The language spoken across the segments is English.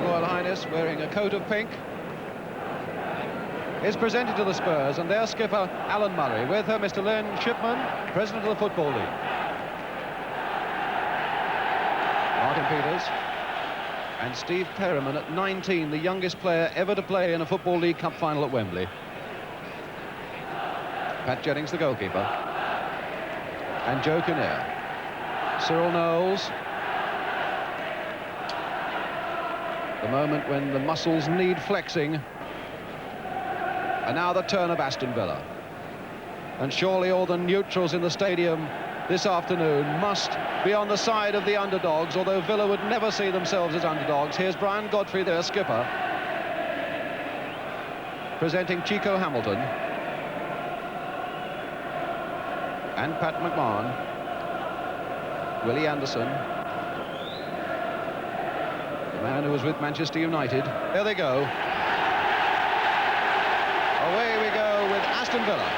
Royal Highness, wearing a coat of pink, is presented to the Spurs, and their skipper, Alan Murray, with her Mr. Len Shipman, President of the Football League. Martin Peters and Steve Perryman at 19, the youngest player ever to play in a Football League Cup final at Wembley. Pat Jennings, the goalkeeper, and Joe Kinnear. Cyril Knowles. The moment when the muscles need flexing. And now the turn of Aston Villa. And surely all the neutrals in the stadium this afternoon must be on the side of the underdogs, although Villa would never see themselves as underdogs. Here's Brian Godfrey, their skipper, presenting Chico Hamilton and Pat McMahon, Willie Anderson, the man who was with Manchester United. There they go. Away we go with Aston Villa.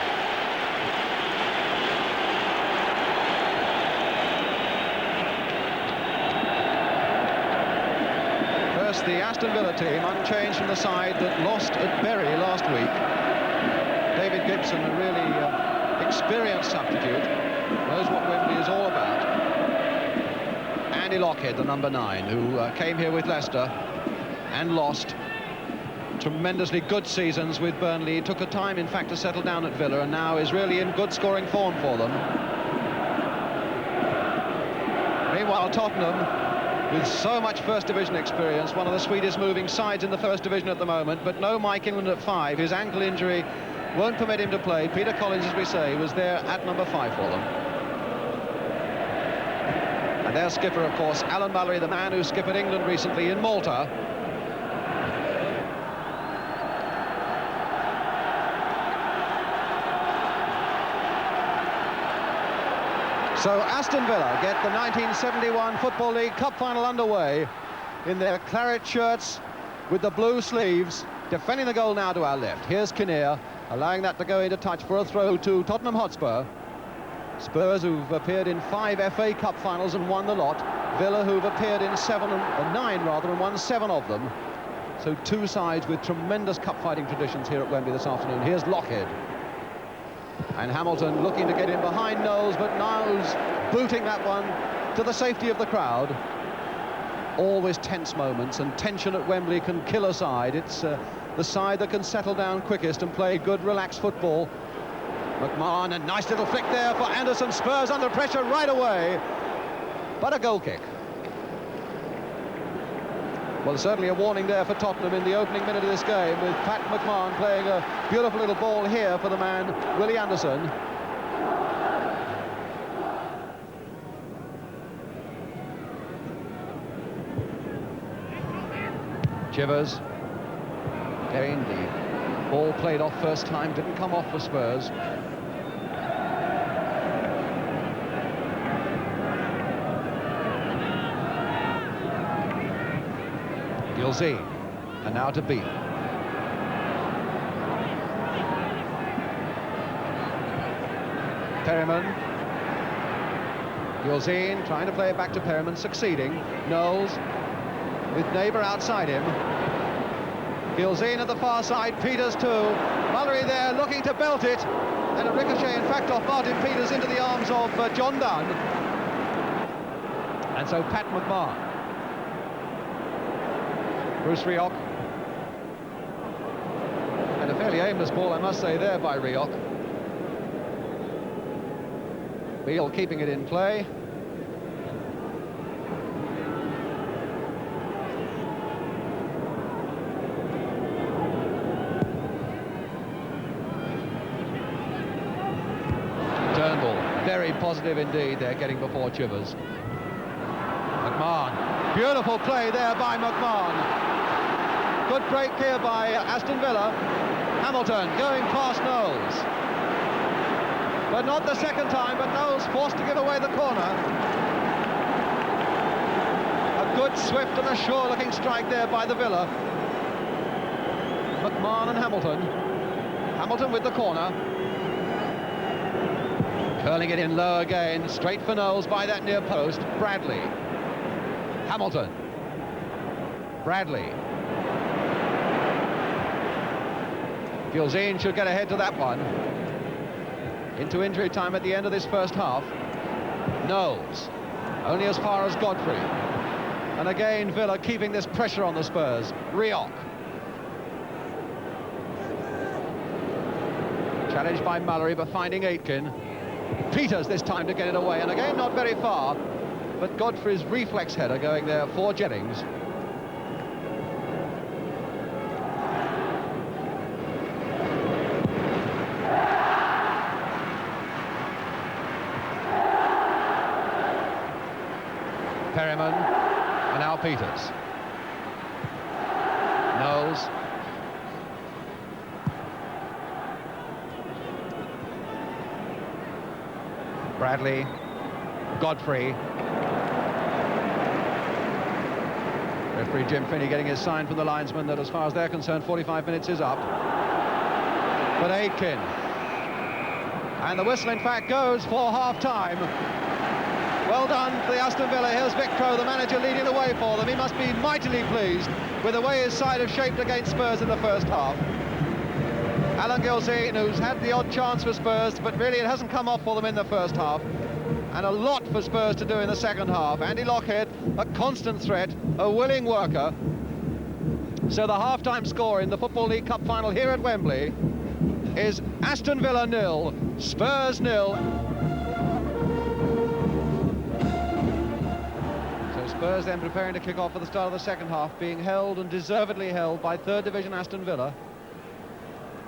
First, the Aston Villa team, unchanged from the side that lost at Bury last week. David Gibson, a really experienced substitute, knows what Wembley is all about. Andy Lockhead, the number 9, who came here with Leicester and lost. Tremendously good seasons with Burnley. Took a time, in fact, to settle down at Villa, and now is really in good scoring form for them. Meanwhile, Tottenham, with so much First Division experience, one of the sweetest moving sides in the First Division at the moment, but no Mike England at 5. His ankle injury won't permit him to play. Peter Collins, as we say, was there at number 5 for them. And their skipper, of course, Alan Mullery, the man who skippered England recently in Malta. So Aston Villa get the 1971 Football League Cup final underway in their claret shirts with the blue sleeves, defending the goal now to our left. Here's Kinnear, allowing that to go into touch for a throw to Tottenham Hotspur. Spurs, who've appeared in 5 FA Cup finals and won the lot. Villa, who've appeared in 9 rather, and won 7 of them. So 2 sides with tremendous cup fighting traditions here at Wembley this afternoon. Here's Lockhead. And Hamilton looking to get in behind Knowles, but Knowles booting that one to the safety of the crowd. Always tense moments, and tension at Wembley can kill a side. It's the side that can settle down quickest and play good, relaxed football. McMahon, a nice little flick there for Anderson. Spurs under pressure right away, but a goal kick. Well, certainly a warning there for Tottenham in the opening minute of this game, with Pat McMahon playing a beautiful little ball here for the man, Willie Anderson. Chivers. Again, the ball played off first time, didn't come off for Spurs. Gilzine, and now to Bean. Perryman. Gilzine trying to play it back to Perryman, succeeding. Knowles with Neighbour outside him. Gilzine at the far side, Peters too. Mullery there looking to belt it. And a ricochet, in fact, off Martin Peters into the arms of John Dunn. And so Pat McMahon. Bruce Rioch. And a fairly aimless ball, I must say, there by Rioch. Beale keeping it in play. Turnbull, very positive indeed. They're getting before Chivers. McMahon, beautiful play there by McMahon. Good break here by Aston Villa. Hamilton going past Knowles. But not the second time, but Knowles forced to give away the corner. A good, swift and a sure-looking strike there by the Villa. McMahon and Hamilton. Hamilton with the corner. Curling it in low again, straight for Knowles by that near post. Bradley. Hamilton. Bradley. Gilzean should get ahead to that one. Into injury time at the end of this first half. Knowles, only as far as Godfrey. And again, Villa keeping this pressure on the Spurs. Rioch. Challenged by Mallory, but finding Aitken. Peters this time to get it away, and again not very far, but Godfrey's reflex header going there for Jennings. Perryman, and now Peters. Knowles. Bradley, Godfrey. Referee Jim Finney getting his sign from the linesman that as far as they're concerned 45 minutes is up. But Aitken. And the whistle in fact goes for half-time. Well done for the Aston Villa. Here's Vic Crow, the manager, leading the way for them. He must be mightily pleased with the way his side have shaped against Spurs in the first half. Alan Gilzean, who's had the odd chance for Spurs, but really it hasn't come off for them in the first half. And a lot for Spurs to do in the second half. Andy Lockhead, a constant threat, a willing worker. So the half-time score in the Football League Cup final here at Wembley is Aston Villa 0, Spurs 0. So Spurs then preparing to kick off for the start of the second half, being held and deservedly held by third division Aston Villa.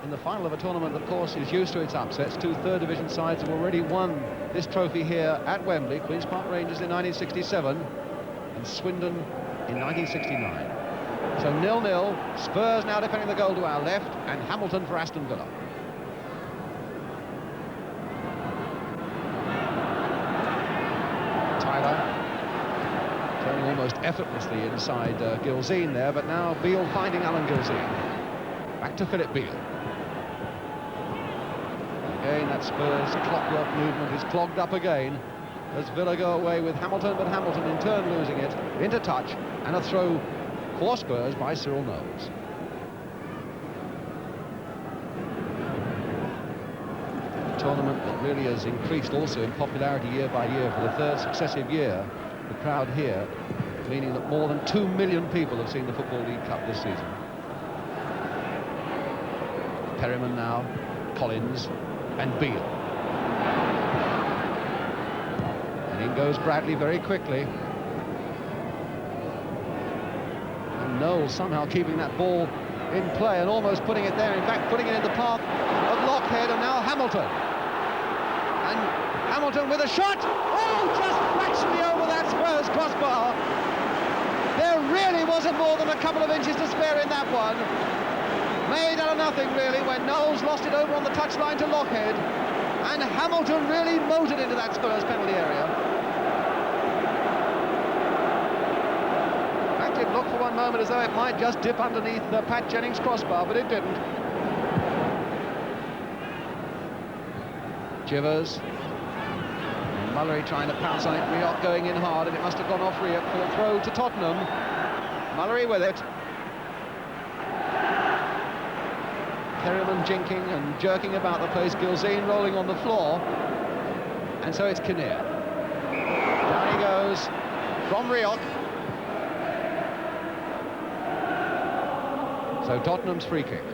In the final of a tournament, of course, is used to its upsets. Two third division sides have already won this trophy here at Wembley. Queen's Park Rangers in 1967 and Swindon in 1969. So 0-0, Spurs now defending the goal to our left, and Hamilton for Aston Villa. Tyler turning almost effortlessly inside Gilzean there, but now Beale finding Alan Gilzean. Back to Philip Beale. Again, that Spurs clockwork movement is clogged up again as Villa go away with Hamilton, but Hamilton in turn losing it into touch, and a throw for Spurs by Cyril Knowles. A tournament that really has increased also in popularity year by year for the third successive year. The crowd here, meaning that more than 2 million people have seen the Football League Cup this season. Perryman now, Collins, and Beale. And in goes Bradley very quickly. And Knowles somehow keeping that ball in play and almost putting it there, in fact putting it in the path of Lockhead, and now Hamilton. And Hamilton with a shot! Oh, just fractionally over that Spurs crossbar. There really wasn't more than a couple of inches to spare in that one. Made out of nothing, really, when Knowles lost it over on the touchline to Lockhead, and Hamilton really motored into that Spurs penalty area. In fact, it looked for one moment as though it might just dip underneath Pat Jennings' crossbar, but it didn't. Chivers. Mallory trying to pounce on it, Rioch going in hard, and it must have gone off Rioch for a throw to Tottenham. Mallory with it. Perryman jinking and jerking about the place, Gilzean rolling on the floor, and so it's Kinnear. Down he goes from Rioch. So Tottenham's free kick.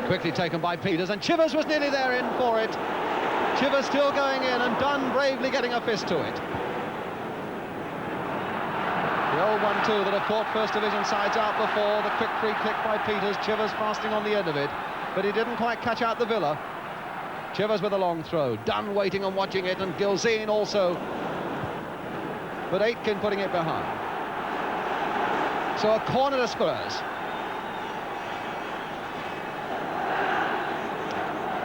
Quickly taken by Peters, and Chivers was nearly there in for it. Chivers still going in, and Dunn bravely getting a fist to it. The old 1-2 that have caught First Division sides out before, the quick free kick by Peters, Chivers fasting on the end of it, but he didn't quite catch out the Villa. Chivers with a long throw, Dunn waiting and watching it, and Gilzean also, but Aitken putting it behind. So a corner to Spurs.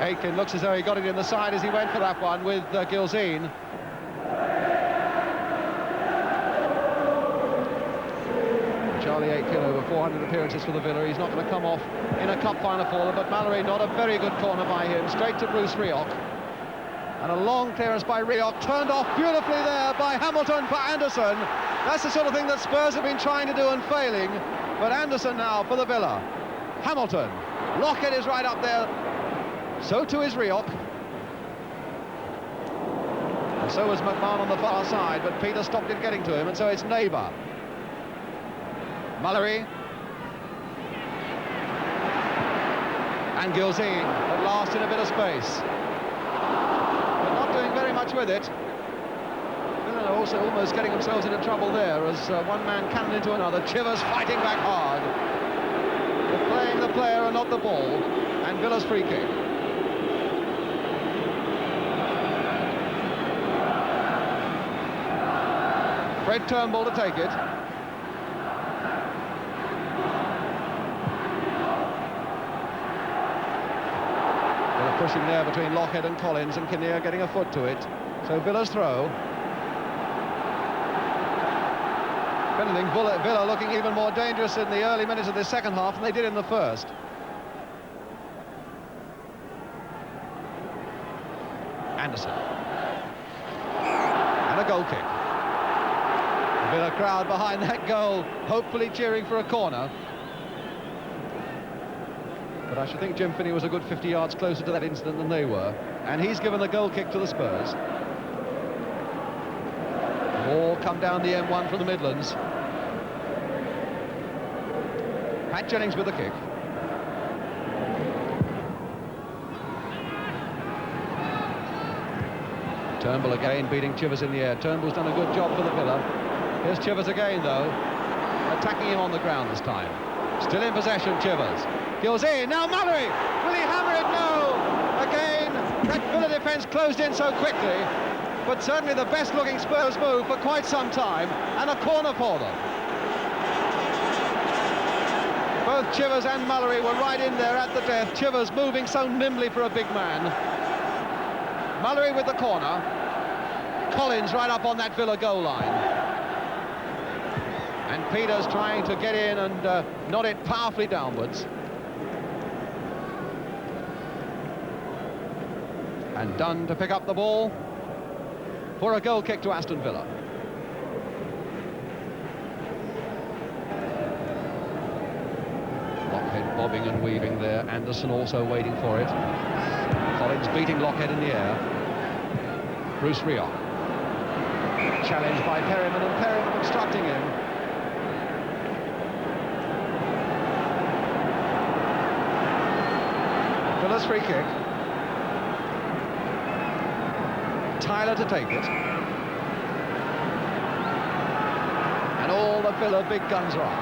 Aitken looks as though he got it in the side as he went for that one with Gilzean. Charlie Aitken, over 400 appearances for the Villa. He's not going to come off in a cup final for them, but Mallory, not a very good corner by him. Straight to Bruce Rioch. And a long clearance by Rioch, turned off beautifully there by Hamilton for Anderson. That's the sort of thing that Spurs have been trying to do and failing. But Anderson now for the Villa. Hamilton. Lockett is right up there. So too is Rioch. And so was McMahon on the far side, but Peter stopped it getting to him, and so it's Neighbour. Mullery. And Gilzine at last in a bit of space. But not doing very much with it. Villa are also almost getting themselves into trouble there as one man cannoned into another. Chivers fighting back hard. They're playing the player and not the ball. And Villa's free kick. Fred Turnbull to take it. They're pushing there between Lockhead and Collins, and Kinnear getting a foot to it. So Villa's throw. If anything, Villa looking even more dangerous in the early minutes of the second half than they did in the first. Anderson. And a goal kick. The Villa crowd behind that goal, hopefully cheering for a corner. But I should think Jim Finney was a good 50 yards closer to that incident than they were. And he's given the goal kick to the Spurs. All come down the M1 from the Midlands. Pat Jennings with the kick. Turnbull again beating Chivers in the air. Turnbull's done a good job for the Villa. Here's Chivers again, though, attacking him on the ground this time. Still in possession, Chivers. Gilzine, now Mullery! Will he hammer it? No! Again, that Villa defence closed in so quickly, but certainly the best-looking Spurs move for quite some time, and a corner for them. Both Chivers and Mullery were right in there at the death. Chivers moving so nimbly for a big man. Mullery with the corner. Collins right up on that Villa goal line. And Peters trying to get in and nod it powerfully downwards. And Dunn to pick up the ball for a goal kick to Aston Villa. Lockhead bobbing and weaving there. Anderson also waiting for it. Collins beating Lockhead in the air. Bruce Rioch. Challenged by Perryman, and Perryman obstructing him. Villa's free kick. Tyler to take it. And all the Villa big guns are up.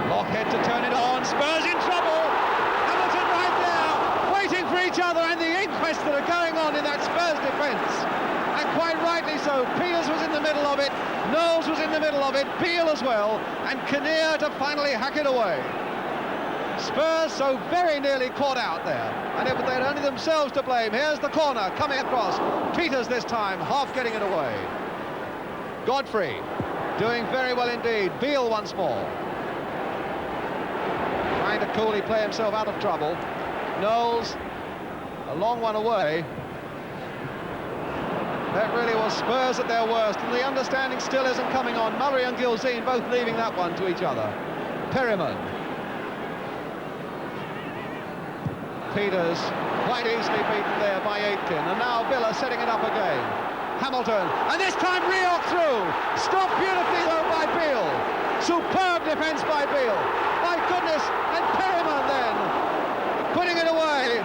Lockhead to turn it on. Spurs in trouble. Hamilton right there, waiting for each other, and the inquests that are going on in that Spurs defence. And quite rightly so. Peters was in the middle of it. Knowles was in the middle of it. Beale as well. And Kinnear to finally hack it away. Spurs so very nearly caught out there, and it, they'd only themselves to blame. Here's the corner coming across. Peters this time, half getting it away. Godfrey doing very well indeed. Beale once more. Trying to coolly play himself out of trouble. Knowles, a long one away. That really was Spurs at their worst, and the understanding still isn't coming on. Mullery and Gilzine both leaving that one to each other. Perryman. Peters quite easily beaten there by Aitken, and now Villa setting it up again. Hamilton, and this time Rioch through. Stopped beautifully though by Beale. Superb defence by Beale. My goodness, and Perryman then putting it away.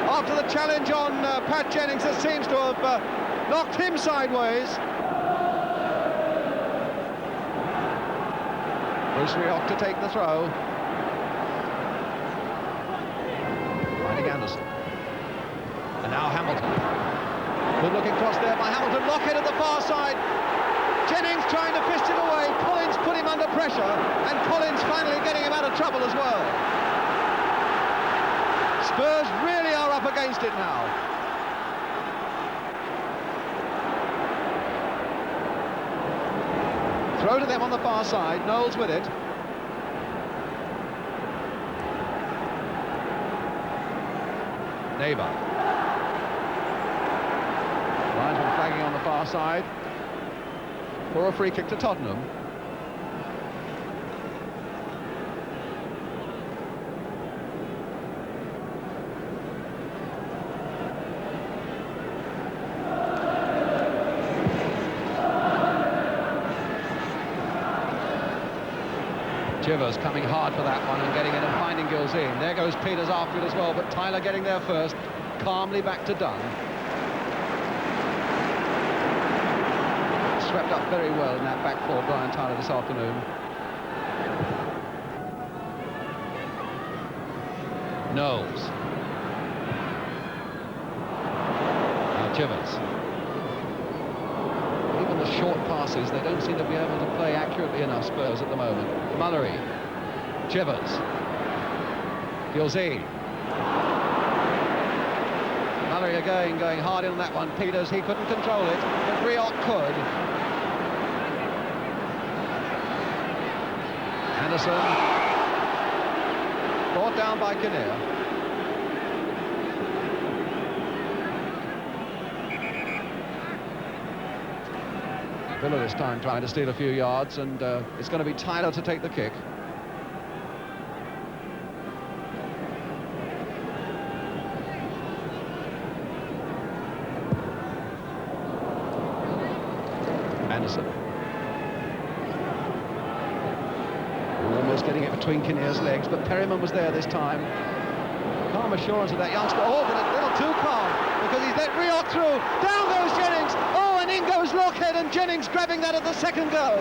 After the challenge on Pat Jennings, that seems to have knocked him sideways. Bruce Rioch to take the throw. Anderson. And now Hamilton. Good looking cross there by Hamilton. Lockhead at the far side. Jennings trying to fist it away. Collins put him under pressure, and Collins finally getting him out of trouble as well. Spurs really are up against it now. Throw to them on the far side. Knowles with it. Neighbour. Linesman flagging on the far side for a free kick to Tottenham. Chivers coming hard for that one and getting in and finding Gilzean. There goes Peters after it as well, but Tyler getting there first. Calmly back to Dunn. Swept up very well in that back four, Brian Tyler, this afternoon. Knowles. Now Chivers. Even the short passes, they don't seem to be able to play accurately enough, Spurs, at the moment. Mullery. Chivers. Gilzean. Mullery again going hard in on that one. Peters, he couldn't control it, but Rioch could. Anderson. Brought down by Kinnear. Villa this time trying to steal a few yards, and it's going to be Tyler to take the kick. Anderson. Almost getting it between Kinnear's legs, but Perryman was there this time. Calm assurance of that youngster. Oh, but a little too calm, because he's let Rioch through. Down goes Jennings. Oh, and in goes Lockhead, and Jennings grabbing that at the second goal.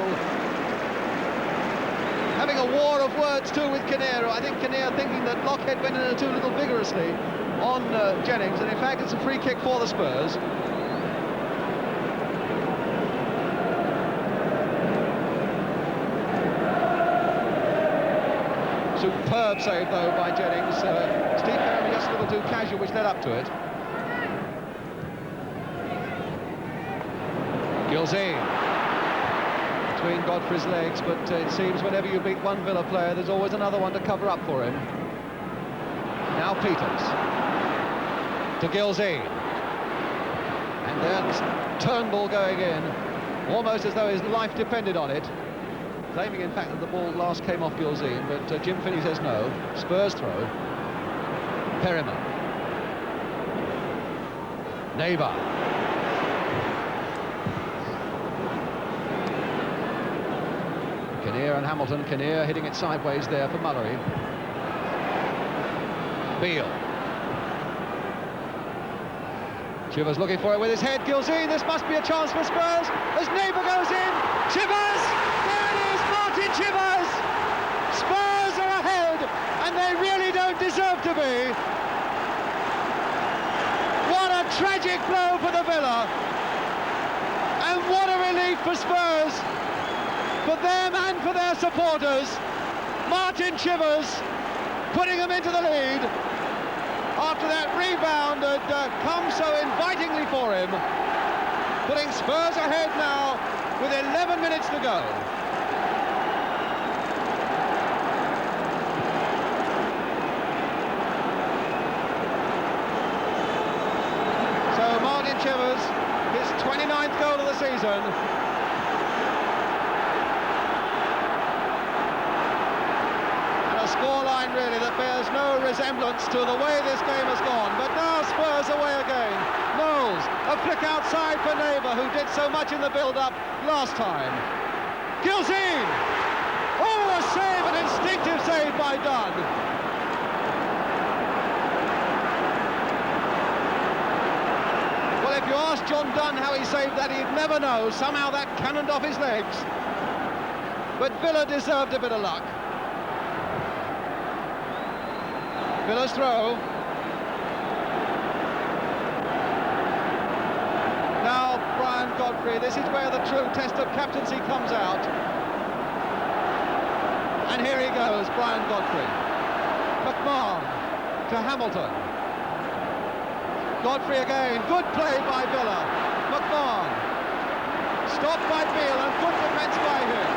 Having a war of words too with Kinnear. I think Kinnear thinking that Lockhead went in too little vigorously on Jennings, and in fact it's a free kick for the Spurs. Superb save though by Jennings. Steve Perryman just a little too casual, which led up to it. Gilzean between Godfrey's legs, but it seems whenever you beat one Villa player, there's always another one to cover up for him. Now Peters to Gilzean, and then Turnbull going in, almost as though his life depended on it. Claiming, in fact, that the ball last came off Gilzean, but Jim Finney says no. Spurs throw. Perryman. Neighbour. Kinnear and Hamilton. Kinnear hitting it sideways there for Mullery. Beale. Chivers looking for it with his head. Gilzean, this must be a chance for Spurs. As Neighbour goes in. Chivers! Chivers! Spurs are ahead, and they really don't deserve to be. What a tragic blow for the Villa, and what a relief for Spurs, for them and for their supporters. Martin Chivers putting them into the lead after that rebound had come so invitingly for him, putting Spurs ahead now with 11 minutes to go. Chivers, his 29th goal of the season. And a scoreline really that bears no resemblance to the way this game has gone. But now Spurs away again. Knowles, a flick outside for Neighbour, who did so much in the build-up last time. Gilzean! Oh, a save, an instinctive save by Dunn. If you ask John Dunn how he saved that, he'd never know. Somehow that cannoned off his legs. But Villa deserved a bit of luck. Villa's throw. Now Brian Godfrey. This is where the true test of captaincy comes out. And here he goes, Brian Godfrey. McMahon to Hamilton. Godfrey again, good play by Villa. McMahon, stopped by Beale, and good defence by him.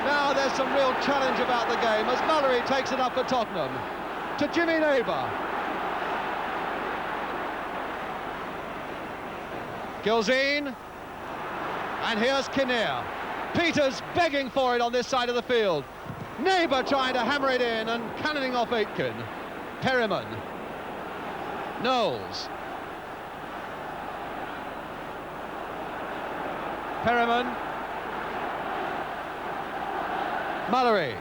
Now there's some real challenge about the game as Mullery takes it up for Tottenham. To Jimmy Neighbour. Gilzine. And here's Kinnear. Peters begging for it on this side of the field. Neighbour trying to hammer it in and cannoning off Aitken. Perryman. Knowles. Perryman. Mullery.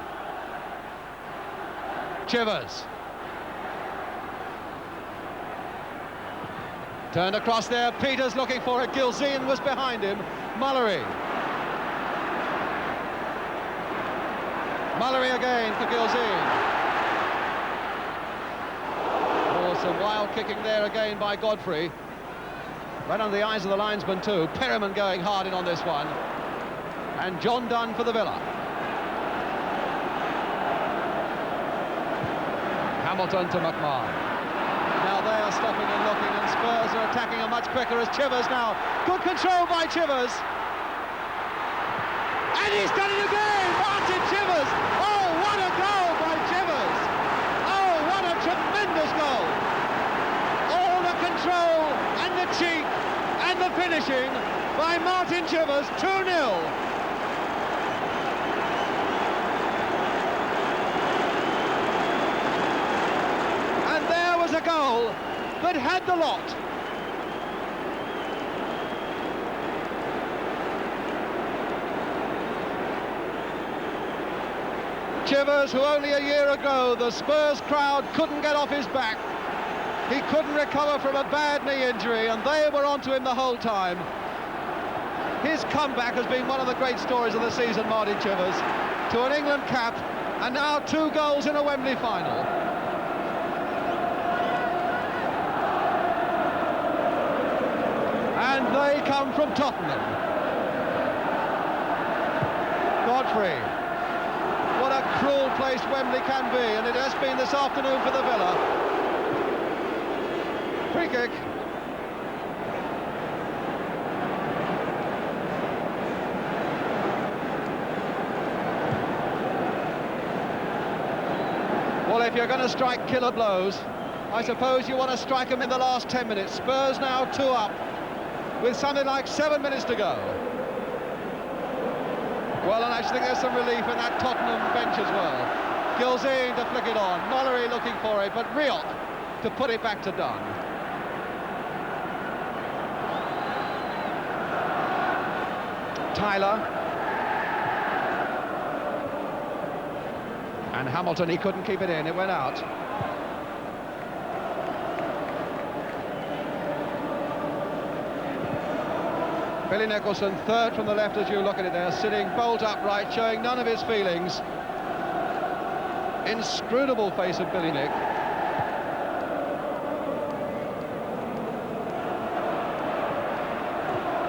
Chivers. Turned across there, Peters looking for it, Gilzine was behind him, Mullery. Mullery again for Gilzine. Oh, some wild kicking there again by Godfrey. Right under the eyes of the linesman too. Perryman going hard in on this one. And John Dunn for the Villa. Hamilton to McMahon. Now they are stopping and looking, and Spurs are attacking them much quicker as Chivers now. Good control by Chivers. And he's done it again! Martin Chivers! Oh, what a goal by Chivers! Oh, what a tremendous goal! All the control and the cheek and the finishing by Martin Chivers, 2-0. A goal that had the lot. Chivers, who only a year ago the Spurs crowd couldn't get off his back. He couldn't recover from a bad knee injury, and they were onto him the whole time. His comeback has been one of the great stories of the season, Martin Chivers, to an England cap, and now 2 goals in a Wembley final. And they come from Tottenham. Godfrey. What a cruel place Wembley can be, and it has been this afternoon for the Villa. Free kick. Well, if you're going to strike killer blows, I suppose you want to strike them in the last 10 minutes. Spurs now 2 up, with something like 7 minutes to go. Well, and I think there's some relief in that Tottenham bench as well. Gilzine to flick it on, Mullery looking for it, but Rioch to put it back to Dunn. Tyler. And Hamilton, he couldn't keep it in, it went out. Billy Nicholson, third from the left as you look at it there, sitting bolt upright, showing none of his feelings. Inscrutable face of Billy Nick.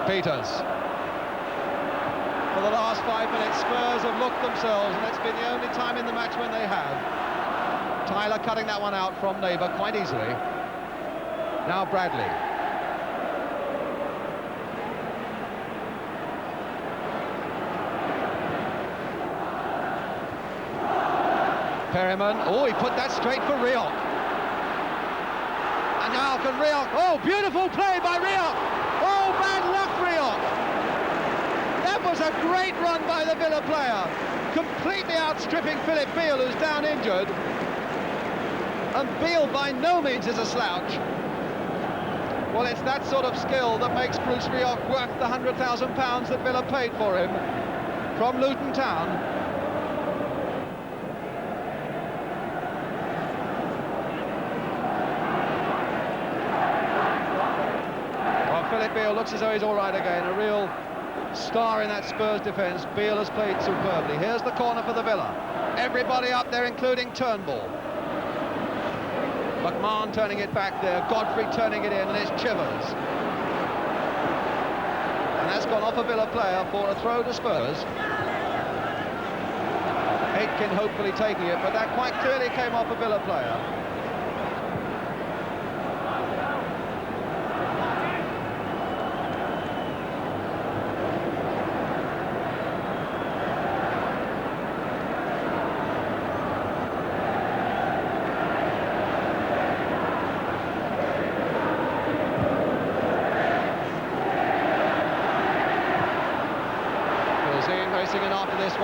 Peters. For the last 5 minutes, Spurs have looked themselves, and it's been the only time in the match when they have. Tyler cutting that one out from neighbour quite easily. Now Bradley. Perryman, oh, he put that straight for Rioch. And now can Rioch, oh, beautiful play by Rioch. Oh, bad luck, Rioch. That was a great run by the Villa player, completely outstripping Philip Beale, who's down injured. And Beale by no means is a slouch. Well, it's that sort of skill that makes Bruce Rioch worth the £100,000 that Villa paid for him from Luton Town. Philip Beale looks as though he's all right again, a real star in that Spurs defence. Beale has played superbly. Here's the corner for the Villa. Everybody up there, including Turnbull. McMahon turning it back there, Godfrey turning it in, and it's Chivers. And that's gone off a Villa player for a throw to Spurs. Aitken hopefully taking it, but that quite clearly came off a Villa player.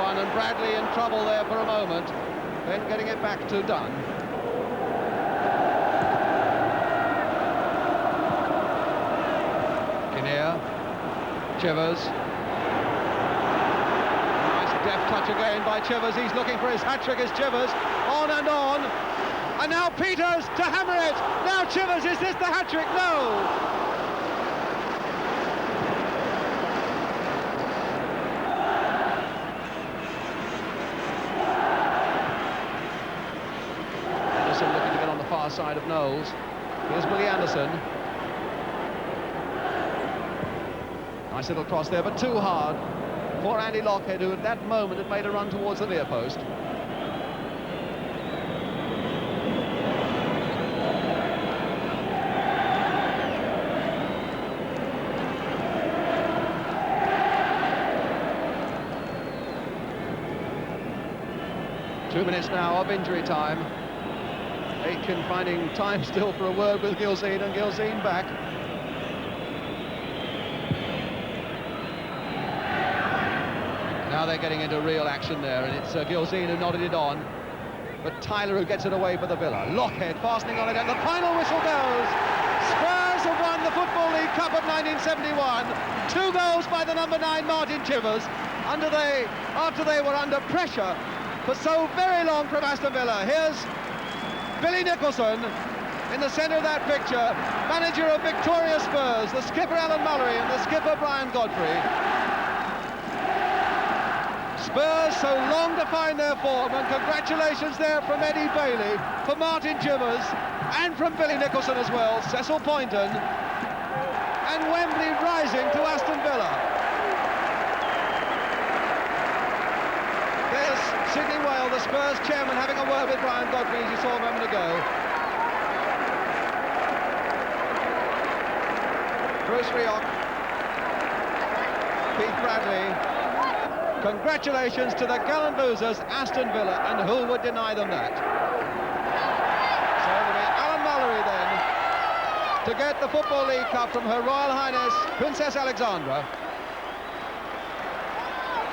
one, and Bradley in trouble there for a moment, then getting it back to Dunn. Kinnear, Chivers. Nice deft touch again by Chivers. He's looking for his hat-trick as Chivers, on and on. And now Peters to hammer it. Now Chivers, is this the hat-trick? No! Looking to get on the far side of Knowles. Here's Willie Anderson. Nice little cross there, but too hard for Andy Lockhead, who at that moment had made a run towards the near post. Two minutes now of injury time. Aitken finding time still for a word with Gilzean, and Gilzean back. Now they're getting into real action there, and it's Gilzean who nodded it on, but Tyler who gets it away for the Villa. Lockhead fastening on it, and the final whistle goes. Spurs have won the Football League Cup of 1971. 2 goals by the number 9 Martin Chivers, after they were under pressure for so very long from Aston Villa. Here's Billy Nicholson in the centre of that picture, manager of victorious Spurs, the skipper Alan Mullery and the skipper Brian Godfrey. Spurs so long to find their form, and congratulations there from Eddie Bailey, for Martin Chivers, and from Billy Nicholson as well, Cecil Poynton, and Wembley rising to Aston Villa. There's Sidney Wale, the Spurs chairman, having a word with Brian Godfrey, as you saw a moment ago. Bruce Rioch, Pete Bradley. Congratulations to the gallant losers, Aston Villa, and who would deny them that? So it'll be Alan Mullery then to get the Football League Cup from Her Royal Highness Princess Alexandra.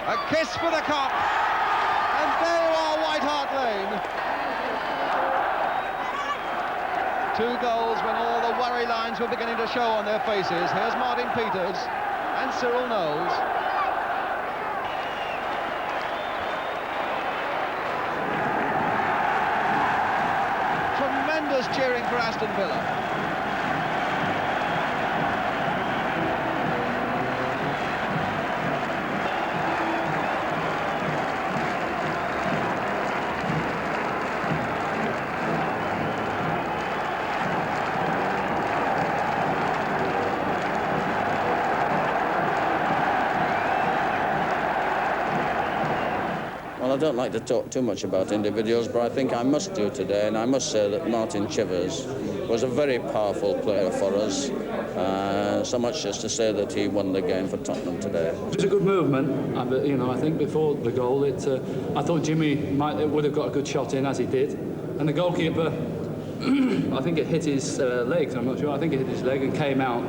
A kiss for the cup, and there you are, White Hart Lane. 2 goals when all the worry lines were beginning to show on their faces. Here's Martin Peters and Cyril Knowles. Tremendous cheering for Aston Villa. Well, I don't like to talk too much about individuals, but I think I must do today, and I must say that Martin Chivers was a very powerful player for us, so much as to say that he won the game for Tottenham today. It was a good movement. I think before the goal, I thought Jimmy would have got a good shot in, as he did, and the goalkeeper, I think it hit his legs. I'm not sure. I think it hit his leg and came out,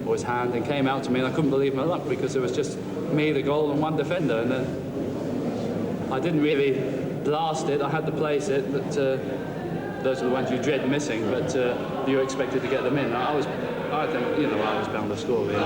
or his hand, and came out to me, and I couldn't believe my luck, because it was just me, the goal, and one defender, and then I didn't really blast it. I had to place it, but those are the ones you dread missing, but you're expected to get them in. I think, I was bound to score, really.